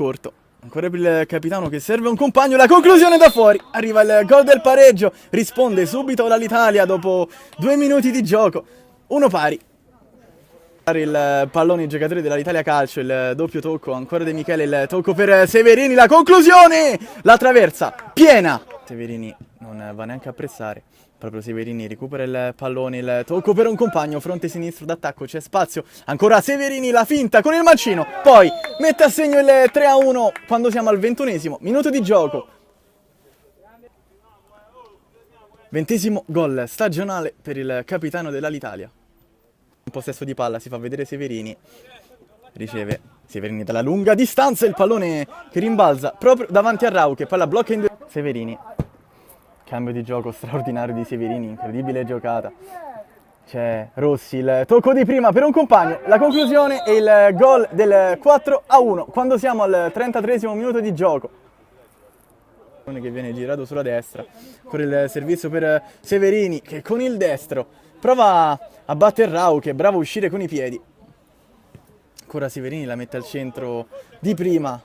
corto. Ancora per il capitano che serve un compagno, la conclusione da fuori, arriva il gol del pareggio, risponde subito l'Italia dopo 2 minuti di gioco, 1 pari. Il pallone, i giocatori dell'Italia Calcio, il doppio tocco, ancora De Michele, il tocco per Severini, la conclusione, la traversa, piena. Severini non va neanche a pressare, proprio Severini recupera il pallone, il tocco per un compagno, fronte sinistro d'attacco, c'è spazio, ancora Severini, la finta con il mancino, poi mette a segno il 3-1 quando siamo al 21esimo minuto di gioco. 20esimo gol stagionale per il capitano dell'Italia. In possesso di palla si fa vedere Severini, riceve Severini dalla lunga distanza, il pallone che rimbalza proprio davanti a Rauch, poi la blocca in due. Severini, cambio di gioco straordinario di Severini, incredibile giocata. C'è Rossi, il tocco di prima per un compagno, la conclusione e il gol del 4-1 quando siamo al 33esimo minuto di gioco. Che viene girato sulla destra, con il servizio per Severini che con il destro prova a battere Rauch, che è bravo a uscire con i piedi. Ancora Severini la mette al centro di prima,